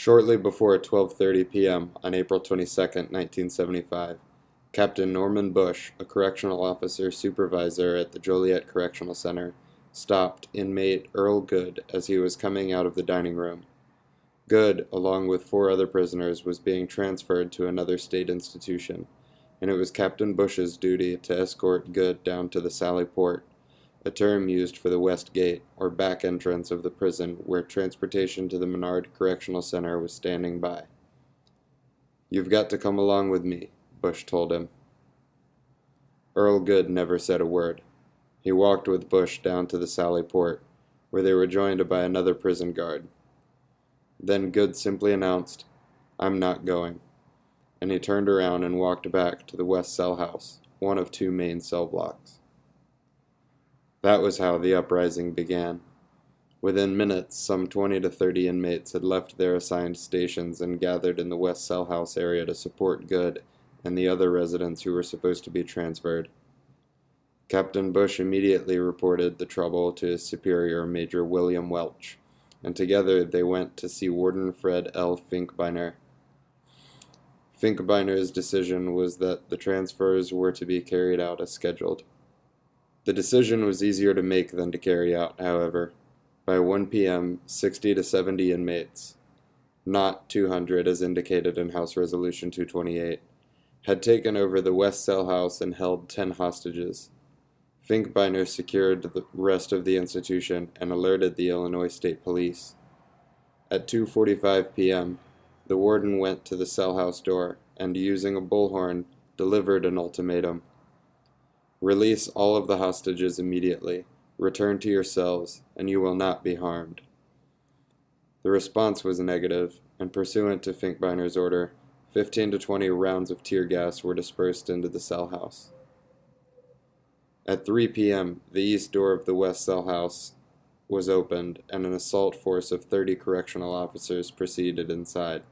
Shortly before 12:30 p.m. on April 22, 1975, Captain Norman Bush, a correctional officer supervisor at the Joliet Correctional Center, stopped inmate Earl Good as he was coming out of the dining room. Good, along with 4 other prisoners, was being transferred to another state institution, and it was Captain Bush's duty to escort Good down to the Sally Port, a term used for the west gate, or back entrance of the prison where transportation to the Menard Correctional Center was standing by. "You've got to come along with me," Bush told him. Earl Good never said a word. He walked with Bush down to the Sally Port, where they were joined by another prison guard. Then Good simply announced, "I'm not going," and he turned around and walked back to the West Cell House, one of 2 main cell blocks. That was how the uprising began. Within minutes, some 20 to 30 inmates had left their assigned stations and gathered in the West Cell House area to support Good and the other residents who were supposed to be transferred. Captain Bush immediately reported the trouble to his superior, Major William Welch, and together they went to see Warden Fred L. Finkbeiner. Finkbeiner's decision was that the transfers were to be carried out as scheduled. The decision was easier to make than to carry out, however. By 1 p.m., 60 to 70 inmates, not 200 as indicated in House Resolution 228, had taken over the West Cell House and held 10 hostages. Finkbeiner secured the rest of the institution and alerted the Illinois State Police. At 2:45 p.m., the warden went to the cell house door and, using a bullhorn, delivered an ultimatum. "Release all of the hostages immediately. Return to your cells, and you will not be harmed." The response was negative, and pursuant to Finkbeiner's order, 15 to 20 rounds of tear gas were dispersed into the cell house. At 3 p.m., the east door of the West Cell House was opened, and an assault force of 30 correctional officers proceeded inside.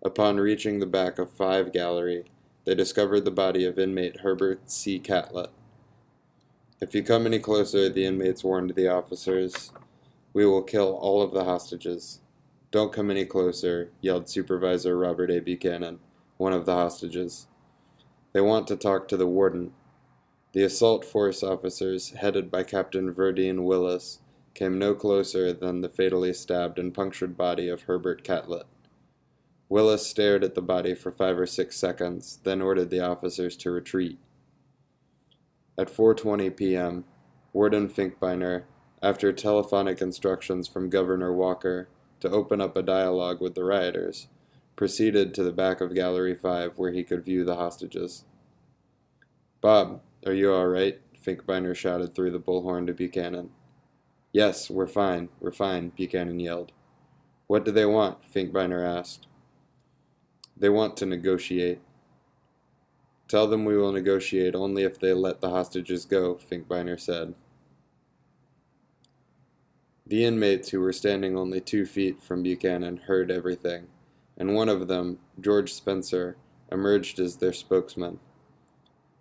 Upon reaching the back of 5 Gallery, they discovered the body of inmate Herbert C. Catlett. "If you come any closer," the inmates warned the officers, "we will kill all of the hostages." "Don't come any closer," yelled Supervisor Robert A. Buchanan, one of the hostages. "They want to talk to the warden." The assault force officers, headed by Captain Verdine Willis, came no closer than the fatally stabbed and punctured body of Herbert Catlett. Willis stared at the body for 5 or 6 seconds, then ordered the officers to retreat. At 4:20 p.m., Warden Finkbeiner, after telephonic instructions from Governor Walker to open up a dialogue with the rioters, proceeded to the back of Gallery 5 where he could view the hostages. "Bob, are you all right?" Finkbeiner shouted through the bullhorn to Buchanan. "Yes, we're fine, Buchanan yelled. "What do they want?" Finkbeiner asked. "They want to negotiate." "Tell them we will negotiate only if they let the hostages go," Finkbeiner said. The inmates, who were standing only 2 feet from Buchanan, heard everything, and one of them, George Spencer, emerged as their spokesman.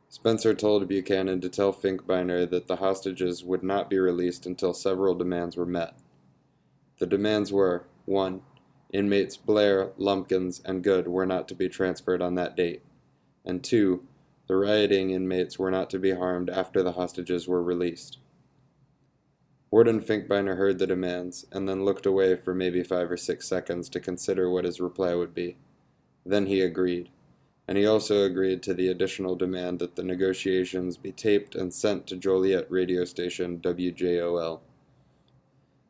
Spencer told Buchanan to tell Finkbeiner that the hostages would not be released until several demands were met. The demands were: 1. Inmates Blair, Lumpkins, and Good were not to be transferred on that date, and 2. The rioting inmates were not to be harmed after the hostages were released. Warden Finkbeiner heard the demands, and then looked away for maybe 5 or 6 seconds to consider what his reply would be. Then he agreed, and he also agreed to the additional demand that the negotiations be taped and sent to Joliet radio station WJOL.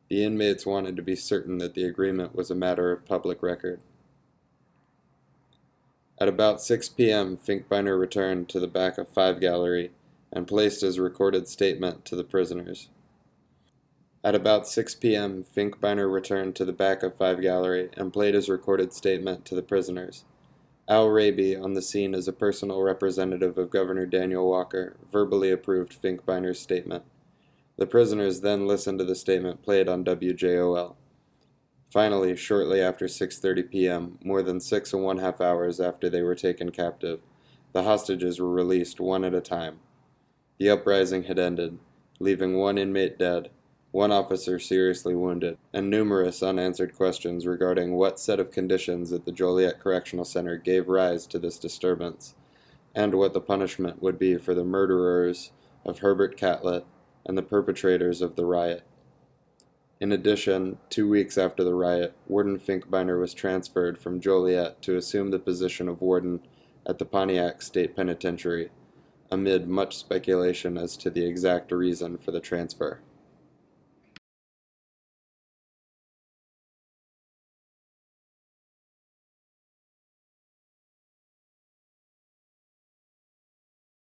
The inmates wanted to be certain that the agreement was a matter of public record. At about 6 p.m., Finkbeiner returned to the back of 5 Gallery and placed his recorded statement to the prisoners. At about 6 p.m., Finkbeiner returned to the back of 5 Gallery and played his recorded statement to the prisoners. Al Raby, on the scene as a personal representative of Governor Daniel Walker, verbally approved Finkbeiner's statement. The prisoners then listened to the statement played on WJOL. Finally, shortly after 6:30 p.m., more than 6½ hours after they were taken captive, the hostages were released one at a time. The uprising had ended, leaving 1 inmate dead, one officer seriously wounded, and numerous unanswered questions regarding what set of conditions at the Joliet Correctional Center gave rise to this disturbance, and what the punishment would be for the murderers of Herbert Catlett and the perpetrators of the riot. In addition, 2 weeks after the riot, Warden Finkbeiner was transferred from Joliet to assume the position of warden at the Pontiac State Penitentiary, amid much speculation as to the exact reason for the transfer.